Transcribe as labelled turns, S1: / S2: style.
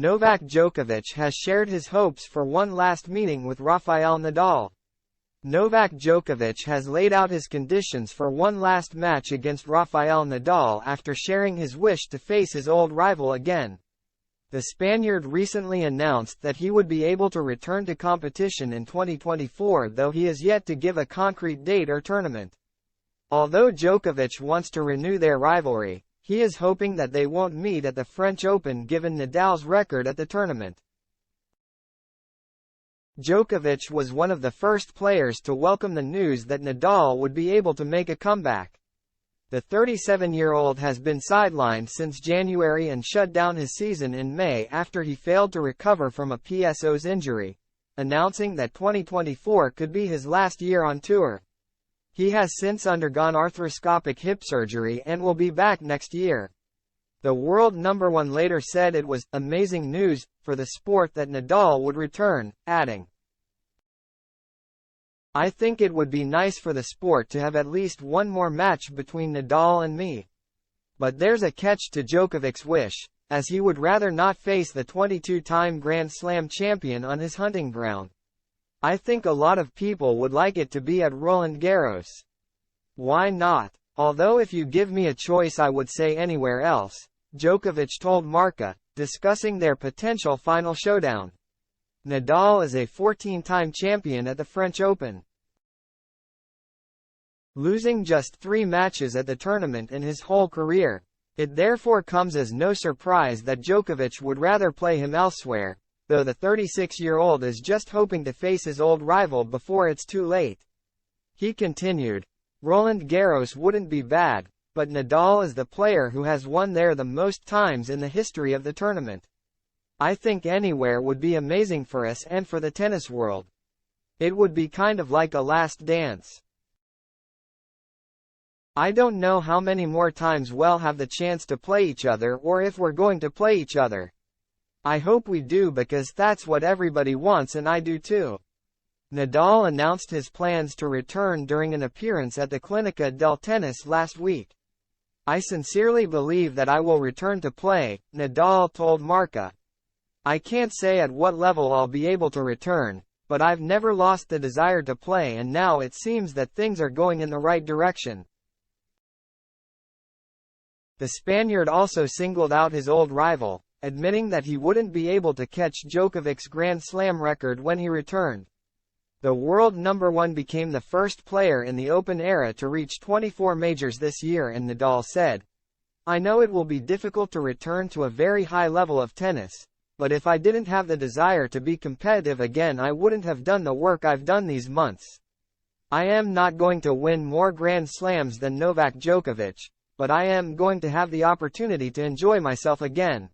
S1: Novak Djokovic has shared his hopes for one last meeting with Rafael Nadal. Novak Djokovic has laid out his conditions for one last match against Rafael Nadal after sharing his wish to face his old rival again. The Spaniard recently announced that he would be able to return to competition in 2024, though he is yet to give a concrete date or tournament. Although Djokovic wants to renew their rivalry, he is hoping that they won't meet at the French Open given Nadal's record at the tournament. Djokovic was one of the first players to welcome the news that Nadal would be able to make a comeback. The 37-year-old has been sidelined since January and shut down his season in May after he failed to recover from a PSO's injury, announcing that 2024 could be his last year on tour. He has since undergone arthroscopic hip surgery and will be back next year. The world number one later said it was amazing news for the sport that Nadal would return, adding, "I think it would be nice for the sport to have at least one more match between Nadal and me. But there's a catch to Djokovic's wish, as he would rather not face the 22-time Grand Slam champion on his hunting ground. I think a lot of people would like it to be at Roland Garros. Why not? Although if you give me a choice I would say anywhere else," Djokovic told Marca, discussing their potential final showdown. Nadal is a 14-time champion at the French Open, losing just 3 matches at the tournament in his whole career. It therefore comes as no surprise that Djokovic would rather play him elsewhere, though the 36-year-old is just hoping to face his old rival before it's too late. He continued, "Roland Garros wouldn't be bad, but Nadal is the player who has won there the most times in the history of the tournament. I think anywhere would be amazing for us and for the tennis world. It would be kind of like a last dance. I don't know how many more times we'll have the chance to play each other or if we're going to play each other. I hope we do because that's what everybody wants and I do too." Nadal announced his plans to return during an appearance at the Clínica del Tenis last week. "I sincerely believe that I will return to play," Nadal told Marca. "I can't say at what level I'll be able to return, but I've never lost the desire to play and now it seems that things are going in the right direction." The Spaniard also singled out his old rival, admitting that he wouldn't be able to catch Djokovic's Grand Slam record when he returned. The world number one became the first player in the Open era to reach 24 majors this year, and Nadal said, "I know it will be difficult to return to a very high level of tennis, but if I didn't have the desire to be competitive again I wouldn't have done the work I've done these months. I am not going to win more Grand Slams than Novak Djokovic, but I am going to have the opportunity to enjoy myself again."